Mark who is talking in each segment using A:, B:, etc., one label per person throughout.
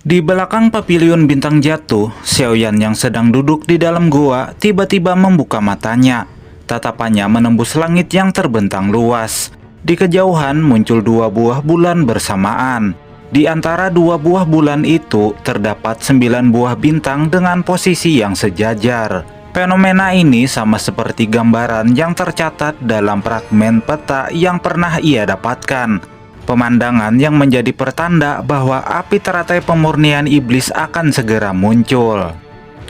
A: Di belakang paviliun bintang jatuh, Xiaoyan yang sedang duduk di dalam gua tiba-tiba membuka matanya. Tatapannya menembus langit yang terbentang luas. Di kejauhan muncul dua buah bulan bersamaan. Di antara dua buah bulan itu terdapat 9 buah bintang dengan posisi yang sejajar. Fenomena ini sama seperti gambaran yang tercatat dalam fragmen peta yang pernah ia dapatkan. Pemandangan yang menjadi pertanda bahwa api teratai pemurnian iblis akan segera muncul.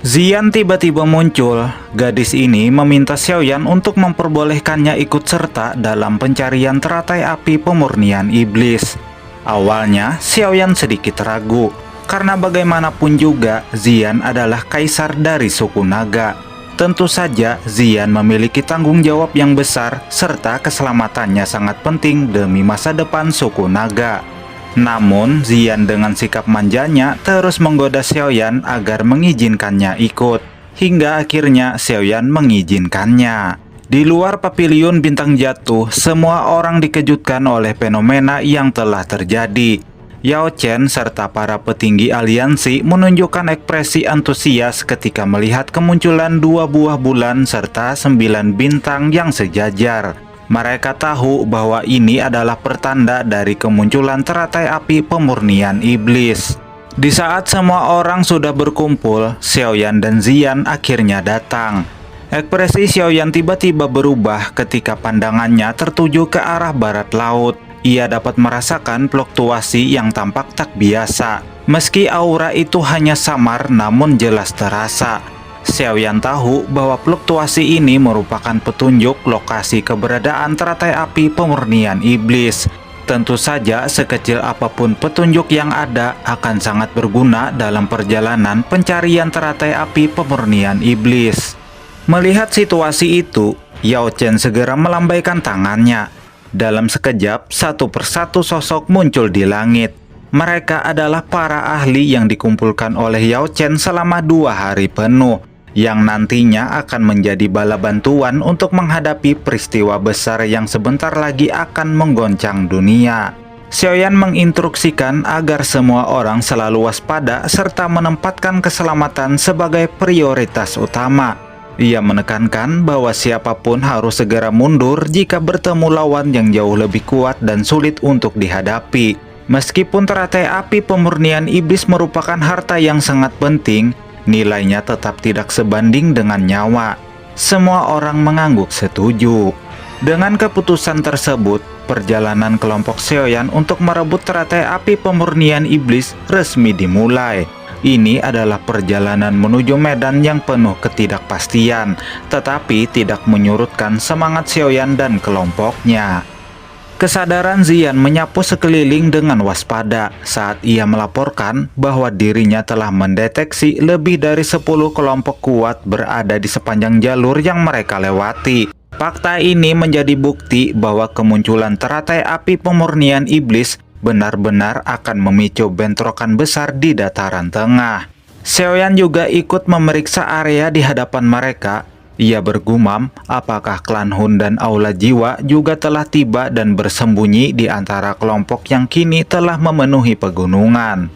A: Zian tiba-tiba muncul. Gadis ini meminta Xiaoyan untuk memperbolehkannya ikut serta dalam pencarian teratai api pemurnian iblis. Awalnya Xiaoyan sedikit ragu, karena bagaimanapun juga Zian adalah kaisar dari suku naga. Tentu saja Zian memiliki tanggung jawab yang besar serta keselamatannya sangat penting demi masa depan suku naga. Namun Zian dengan sikap manjanya terus menggoda Xiaoyan agar mengizinkannya ikut. Hingga akhirnya Xiaoyan mengizinkannya. Di luar paviliun bintang jatuh, semua orang dikejutkan oleh fenomena yang telah terjadi. Yao Chen serta para petinggi aliansi menunjukkan ekspresi antusias ketika melihat kemunculan dua buah bulan serta 9 bintang yang sejajar. Mereka tahu bahwa ini adalah pertanda dari kemunculan teratai api pemurnian iblis. Di saat semua orang sudah berkumpul, Xiaoyan dan Zian akhirnya datang. Ekspresi Xiaoyan tiba-tiba berubah ketika pandangannya tertuju ke arah barat laut. Ia dapat merasakan fluktuasi yang tampak tak biasa. Meski aura itu hanya samar namun jelas terasa. Xiaoyan tahu bahwa fluktuasi ini merupakan petunjuk lokasi keberadaan teratai api pemurnian iblis. Tentu saja sekecil apapun petunjuk yang ada akan sangat berguna dalam perjalanan pencarian teratai api pemurnian iblis. Melihat situasi itu, Yao Chen segera melambaikan tangannya. Dalam sekejap, satu persatu sosok muncul di langit. Mereka adalah para ahli yang dikumpulkan oleh Yao Chen selama 2 hari penuh, yang nantinya akan menjadi bala bantuan untuk menghadapi peristiwa besar yang sebentar lagi akan menggoncang dunia. Xiaoyan menginstruksikan agar semua orang selalu waspada serta menempatkan keselamatan sebagai prioritas utama. Ia menekankan bahwa siapapun harus segera mundur jika bertemu lawan yang jauh lebih kuat dan sulit untuk dihadapi. Meskipun teratai api pemurnian iblis merupakan harta yang sangat penting, nilainya tetap tidak sebanding dengan nyawa. Semua orang mengangguk setuju. Dengan keputusan tersebut, perjalanan kelompok Xiaoyan untuk merebut teratai api pemurnian iblis resmi dimulai. Ini adalah perjalanan menuju medan yang penuh ketidakpastian, tetapi tidak menyurutkan semangat Xiaoyan dan kelompoknya. Kesadaran Zian menyapu sekeliling dengan waspada saat ia melaporkan bahwa dirinya telah mendeteksi lebih dari 10 kelompok kuat berada di sepanjang jalur yang mereka lewati. Fakta ini menjadi bukti bahwa kemunculan teratai api pemurnian iblis benar-benar akan memicu bentrokan besar di dataran tengah. Xiaoyan juga ikut memeriksa area di hadapan mereka. Ia bergumam apakah klan Hun dan Aula Jiwa juga telah tiba dan bersembunyi di antara kelompok yang kini telah memenuhi pegunungan.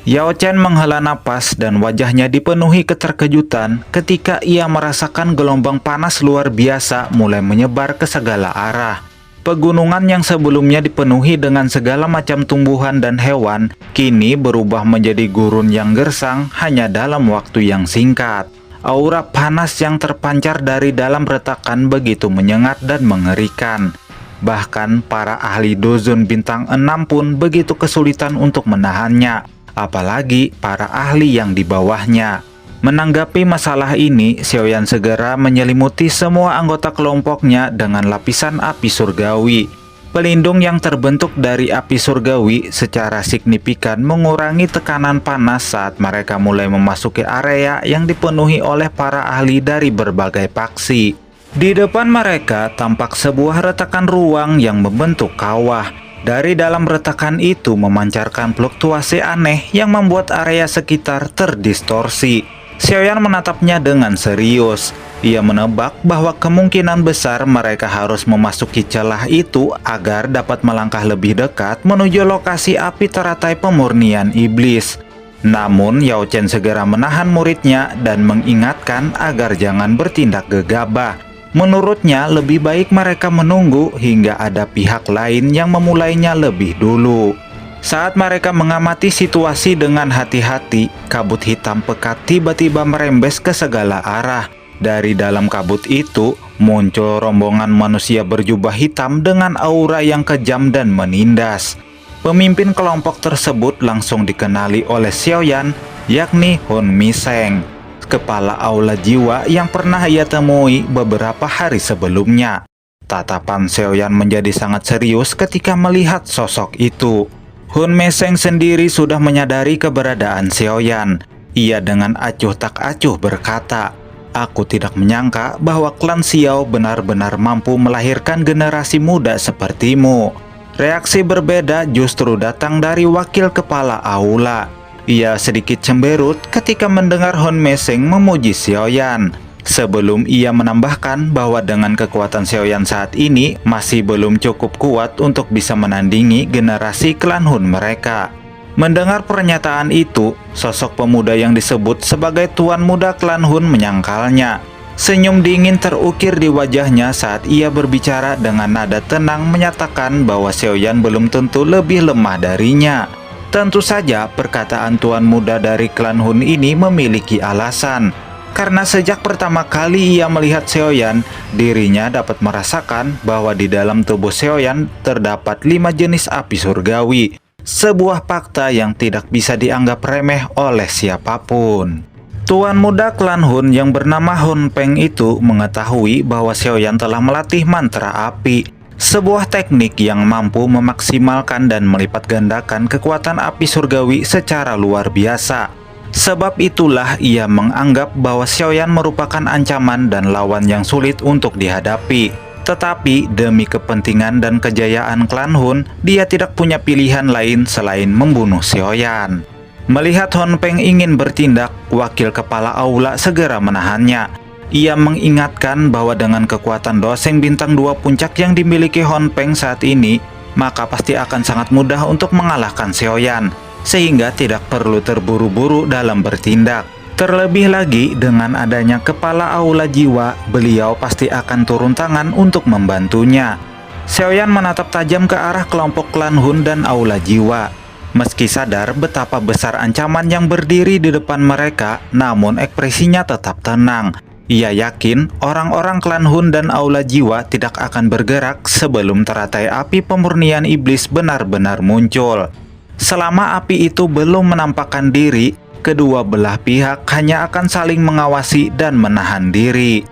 A: Yao Chen menghela napas dan wajahnya dipenuhi keterkejutan ketika ia merasakan gelombang panas luar biasa mulai menyebar ke segala arah. Pegunungan yang sebelumnya dipenuhi dengan segala macam tumbuhan dan hewan, kini berubah menjadi gurun yang gersang hanya dalam waktu yang singkat. Aura panas yang terpancar dari dalam retakan begitu menyengat dan mengerikan. Bahkan para ahli Dozon bintang 6 pun begitu kesulitan untuk menahannya, apalagi para ahli yang di bawahnya. Menanggapi masalah ini, Xiaoyan segera menyelimuti semua anggota kelompoknya dengan lapisan api surgawi. Pelindung yang terbentuk dari api surgawi secara signifikan mengurangi tekanan panas saat mereka mulai memasuki area yang dipenuhi oleh para ahli dari berbagai faksi. Di depan mereka tampak sebuah retakan ruang yang membentuk kawah. Dari dalam retakan itu memancarkan fluktuasi aneh yang membuat area sekitar terdistorsi. Xiaoyan menatapnya dengan serius. Ia menebak bahwa kemungkinan besar mereka harus memasuki celah itu agar dapat melangkah lebih dekat menuju lokasi api teratai pemurnian iblis. Namun Yao Chen segera menahan muridnya dan mengingatkan agar jangan bertindak gegabah. Menurutnya lebih baik mereka menunggu hingga ada pihak lain yang memulainya lebih dulu. Saat mereka mengamati situasi dengan hati-hati, kabut hitam pekat tiba-tiba merembes ke segala arah. Dari dalam kabut itu, muncul rombongan manusia berjubah hitam dengan aura yang kejam dan menindas. Pemimpin kelompok tersebut langsung dikenali oleh Xiaoyan, yakni Hun Miseng, kepala aula jiwa yang pernah ia temui beberapa hari sebelumnya. Tatapan Xiaoyan menjadi sangat serius ketika melihat sosok itu. Hun Miseng sendiri sudah menyadari keberadaan Xiaoyan. Ia dengan acuh tak acuh berkata, "Aku tidak menyangka bahwa klan Xiao benar-benar mampu melahirkan generasi muda sepertimu." Reaksi berbeda justru datang dari wakil kepala aula. Ia sedikit cemberut ketika mendengar Hun Miseng memuji Xiaoyan. Sebelum ia menambahkan bahwa dengan kekuatan Xiaoyan saat ini masih belum cukup kuat untuk bisa menandingi generasi klan Hun mereka. Mendengar pernyataan itu, sosok pemuda yang disebut sebagai tuan muda klan Hun menyangkalnya. Senyum dingin terukir di wajahnya saat ia berbicara dengan nada tenang menyatakan bahwa Xiaoyan belum tentu lebih lemah darinya. Tentu saja perkataan tuan muda dari klan Hun ini memiliki alasan. Karena sejak pertama kali ia melihat Xiaoyan, dirinya dapat merasakan bahwa di dalam tubuh Xiaoyan terdapat 5 jenis api surgawi. Sebuah fakta yang tidak bisa dianggap remeh oleh siapapun. Tuan muda klan Hun yang bernama Hun Peng itu mengetahui bahwa Xiaoyan telah melatih mantra api, sebuah teknik yang mampu memaksimalkan dan melipat gandakan kekuatan api surgawi secara luar biasa. Sebab itulah ia menganggap bahwa Xiaoyan merupakan ancaman dan lawan yang sulit untuk dihadapi. Tetapi demi kepentingan dan kejayaan klan Hun, dia tidak punya pilihan lain selain membunuh Xiaoyan. Melihat Hun Peng ingin bertindak, wakil kepala aula segera menahannya. Ia mengingatkan bahwa dengan kekuatan doseng bintang 2 puncak yang dimiliki Hun Peng saat ini, maka pasti akan sangat mudah untuk mengalahkan Xiaoyan, sehingga tidak perlu terburu-buru dalam bertindak. Terlebih lagi, dengan adanya kepala aula jiwa, beliau pasti akan turun tangan untuk membantunya. Xiaoyan menatap tajam ke arah kelompok klan Hun dan aula jiwa. Meski sadar betapa besar ancaman yang berdiri di depan mereka, namun ekspresinya tetap tenang. Ia yakin orang-orang klan Hun dan aula jiwa tidak akan bergerak sebelum teratai api pemurnian iblis benar-benar muncul. Selama api itu belum menampakkan diri, kedua belah pihak hanya akan saling mengawasi dan menahan diri.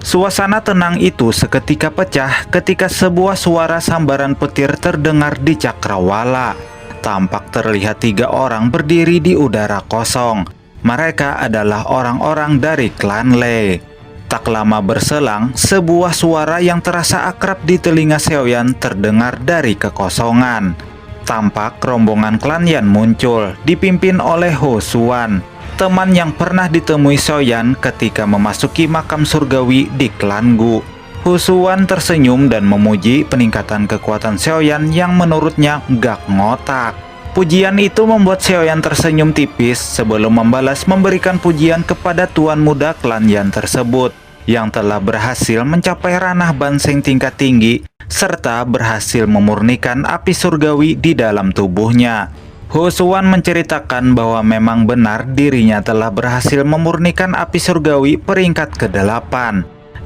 A: Suasana tenang itu seketika pecah ketika sebuah suara sambaran petir terdengar di cakrawala. Tampak terlihat 3 orang berdiri di udara kosong. Mereka adalah orang-orang dari klan Le. Tak lama berselang, sebuah suara yang terasa akrab di telinga Xiaoyan terdengar dari kekosongan. Tampak rombongan klan Yan muncul, dipimpin oleh Ho Xuan, teman yang pernah ditemui Xiaoyan ketika memasuki makam surgawi di klan Gu. Ho Xuan tersenyum dan memuji peningkatan kekuatan Xiaoyan yang menurutnya gak ngotak. Pujian itu membuat Xiaoyan tersenyum tipis sebelum membalas memberikan pujian kepada tuan muda klan Yan tersebut yang telah berhasil mencapai ranah banseng tingkat tinggi serta berhasil memurnikan api surgawi di dalam tubuhnya. Ho Xuan menceritakan bahwa memang benar dirinya telah berhasil memurnikan api surgawi peringkat ke-8.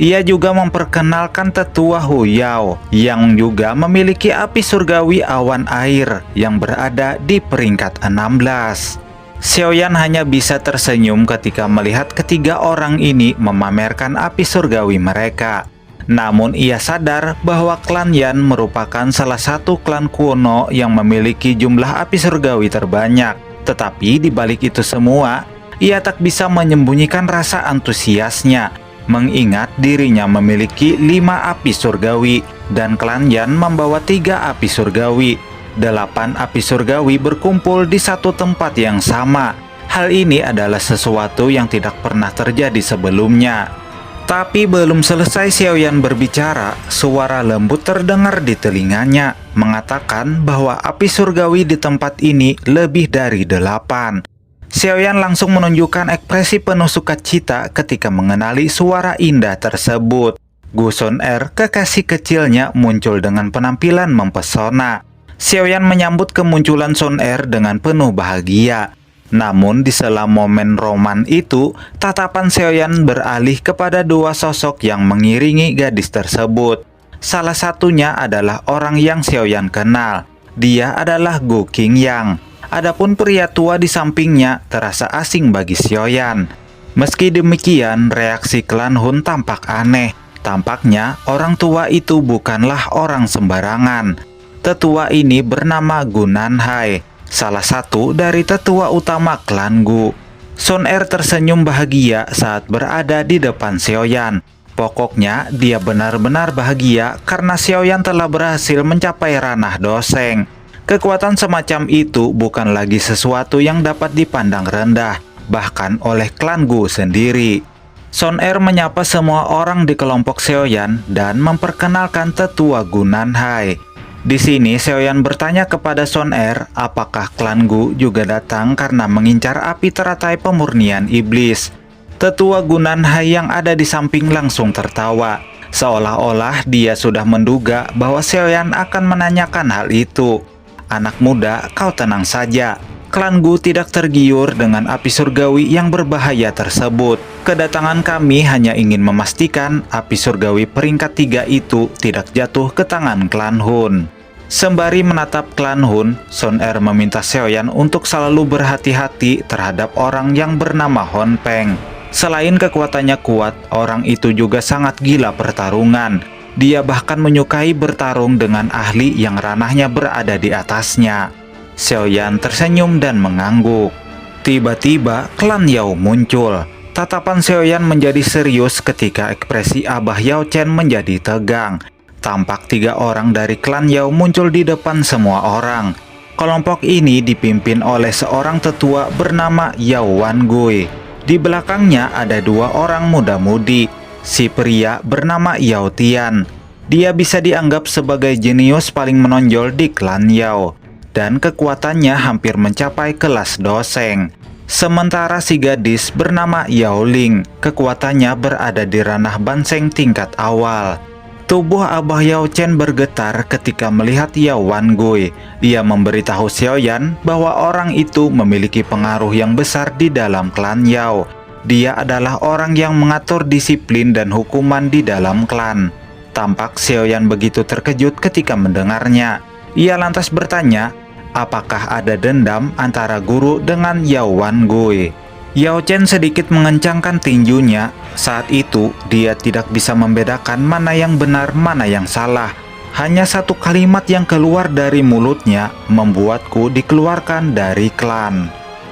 A: Ia juga memperkenalkan tetua Hu Yao yang juga memiliki api surgawi awan air yang berada di peringkat 16. Xiaoyan hanya bisa tersenyum ketika melihat ketiga orang ini memamerkan api surgawi mereka. Namun ia sadar bahwa klan Yan merupakan salah satu klan kuno yang memiliki jumlah api surgawi terbanyak. Tetapi di balik itu semua, ia tak bisa menyembunyikan rasa antusiasnya, mengingat dirinya memiliki 5 api surgawi dan klan Yan membawa 3 api surgawi. 8 api surgawi berkumpul di satu tempat yang sama. Hal ini adalah sesuatu yang tidak pernah terjadi sebelumnya. Tapi belum selesai Xiaoyan berbicara, suara lembut terdengar di telinganya, mengatakan bahwa api surgawi di tempat ini lebih dari 8. Xiaoyan langsung menunjukkan ekspresi penuh sukacita ketika mengenali suara indah tersebut. Gu Sun-er, kekasih kecilnya, muncul dengan penampilan mempesona. Xiaoyan menyambut kemunculan Sun-er dengan penuh bahagia. Namun di sela momen roman itu, tatapan Xiaoyan beralih kepada dua sosok yang mengiringi gadis tersebut. Salah satunya adalah orang yang Xiaoyan kenal. Dia adalah Gu Qingyang. Adapun pria tua di sampingnya terasa asing bagi Xiaoyan. Meski demikian, reaksi klan Hun tampak aneh. Tampaknya orang tua itu bukanlah orang sembarangan. Tetua ini bernama Gu Nanhai, salah satu dari tetua utama klan Gu. Sun-er tersenyum bahagia saat berada di depan Xiaoyan. Pokoknya dia benar-benar bahagia karena Xiaoyan telah berhasil mencapai ranah doseng. Kekuatan semacam itu bukan lagi sesuatu yang dapat dipandang rendah, bahkan oleh klan Gu sendiri. Sun-er menyapa semua orang di kelompok Xiaoyan dan memperkenalkan tetua Gu Nanhai. Di sini Xiaoyan bertanya kepada Sun-er apakah klan Gu juga datang karena mengincar api teratai pemurnian iblis. Tetua Gu Nanhai yang ada di samping langsung tertawa, seolah-olah dia sudah menduga bahwa Xiaoyan akan menanyakan hal itu. Anak muda, kau tenang saja. Klan Gu tidak tergiur dengan api surgawi yang berbahaya tersebut. Kedatangan kami hanya ingin memastikan api surgawi peringkat 3 itu tidak jatuh ke tangan klan Hun. Sembari menatap klan Hun, Sun-er meminta Xiaoyan untuk selalu berhati-hati terhadap orang yang bernama Hon Peng. Selain kekuatannya kuat, orang itu juga sangat gila pertarungan. Dia bahkan menyukai bertarung dengan ahli yang ranahnya berada di atasnya. Xiaoyan tersenyum dan mengangguk. Tiba-tiba klan Yao muncul. Tatapan Xiaoyan menjadi serius ketika ekspresi Abah Yao Chen menjadi tegang. Tampak 3 orang dari klan Yao muncul di depan semua orang. Kelompok ini dipimpin oleh seorang tetua bernama Yao Wan Gui. Di belakangnya ada 2 orang muda-mudi. Si pria bernama Yao Tian. Dia bisa dianggap sebagai jenius paling menonjol di klan Yao, dan kekuatannya hampir mencapai kelas doseng. Sementara si gadis bernama Yao Ling, kekuatannya berada di ranah banseng tingkat awal. Tubuh Abah Yao Chen bergetar ketika melihat Yao Wan Gui. Ia memberitahu Xiaoyan bahwa orang itu memiliki pengaruh yang besar di dalam klan Yao. Dia adalah orang yang mengatur disiplin dan hukuman di dalam klan. Tampak Xiaoyan begitu terkejut ketika mendengarnya. Ia lantas bertanya, apakah ada dendam antara guru dengan Yao Wan Gui? Yao Chen sedikit mengencangkan tinjunya. Saat itu, dia tidak bisa membedakan mana yang benar, mana yang salah. Hanya satu kalimat yang keluar dari mulutnya membuatku dikeluarkan dari klan.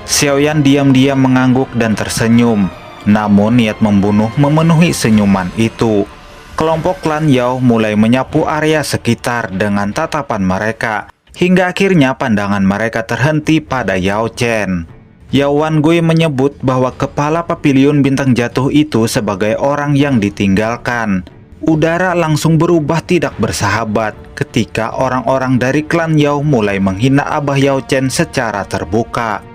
A: Xiaoyan diam-diam mengangguk dan tersenyum. Namun niat membunuh memenuhi senyuman itu. Kelompok klan Yao mulai menyapu area sekitar dengan tatapan mereka. Hingga akhirnya pandangan mereka terhenti pada Yao Chen. Yao Wan Gui menyebut bahwa kepala Paviliun Bintang Jatuh itu sebagai orang yang ditinggalkan. Udara langsung berubah tidak bersahabat ketika orang-orang dari klan Yao mulai menghina Abah Yao Chen secara terbuka.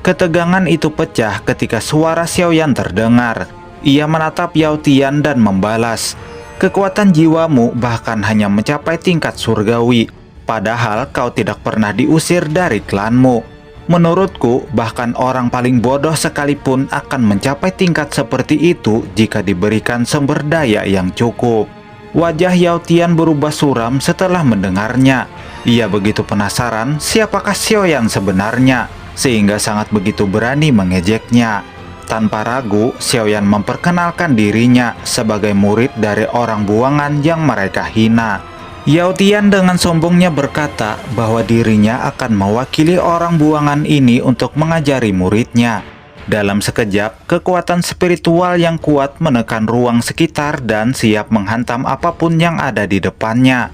A: Ketegangan itu pecah ketika suara Xiaoyan terdengar. Ia menatap Yao Tian dan membalas, kekuatan jiwamu bahkan hanya mencapai tingkat surgawi, padahal kau tidak pernah diusir dari klanmu. Menurutku, bahkan orang paling bodoh sekalipun akan mencapai tingkat seperti itu jika diberikan sumber daya yang cukup. Wajah Yao Tian berubah suram setelah mendengarnya. Ia begitu penasaran siapakah Xiaoyan sebenarnya, sehingga sangat begitu berani mengejeknya. Tanpa ragu, Xiaoyan memperkenalkan dirinya sebagai murid dari orang buangan yang mereka hina. Yao Tian dengan sombongnya berkata bahwa dirinya akan mewakili orang buangan ini untuk mengajari muridnya. Dalam sekejap, kekuatan spiritual yang kuat menekan ruang sekitar dan siap menghantam apapun yang ada di depannya.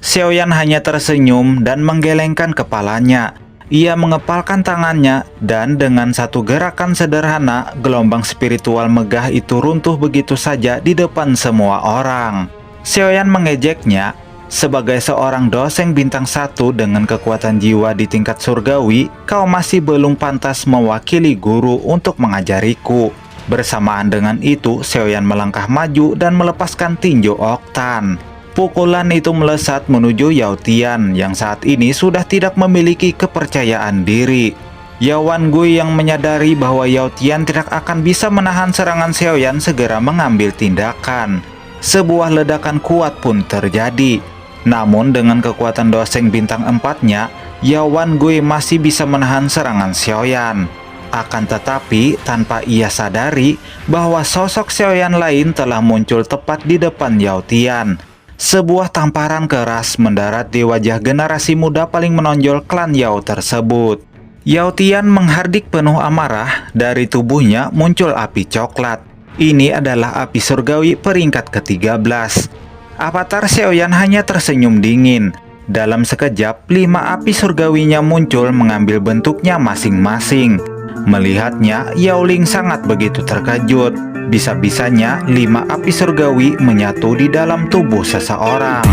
A: Xiaoyan hanya tersenyum dan menggelengkan kepalanya. Ia mengepalkan tangannya dan dengan satu gerakan sederhana, gelombang spiritual megah itu runtuh begitu saja di depan semua orang. Xiaoyan mengejeknya. Sebagai seorang dosen bintang 1 dengan kekuatan jiwa di tingkat surgawi, kau masih belum pantas mewakili guru untuk mengajariku. Bersamaan dengan itu, Xiaoyan melangkah maju dan melepaskan tinju oktan. Pukulan itu melesat menuju Yao Tian yang saat ini sudah tidak memiliki kepercayaan diri. Yao Wangui yang menyadari bahwa Yao Tian tidak akan bisa menahan serangan Xiaoyan segera mengambil tindakan. Sebuah ledakan kuat pun terjadi. Namun dengan kekuatan dosen bintang 4-nya, Yao Wangui masih bisa menahan serangan Xiaoyan. Akan tetapi, tanpa ia sadari bahwa sosok Xiaoyan lain telah muncul tepat di depan Yao Tian. Sebuah tamparan keras mendarat di wajah generasi muda paling menonjol klan Yao tersebut. Yao Tian menghardik penuh amarah, dari tubuhnya muncul api coklat. Ini adalah api surgawi peringkat ke-13. Avatar Xiaoyan hanya tersenyum dingin. Dalam sekejap, 5 api surgawinya muncul mengambil bentuknya masing-masing. Melihatnya, Yao Ling sangat begitu terkejut. Bisa-bisanya 5 api surgawi menyatu di dalam tubuh seseorang.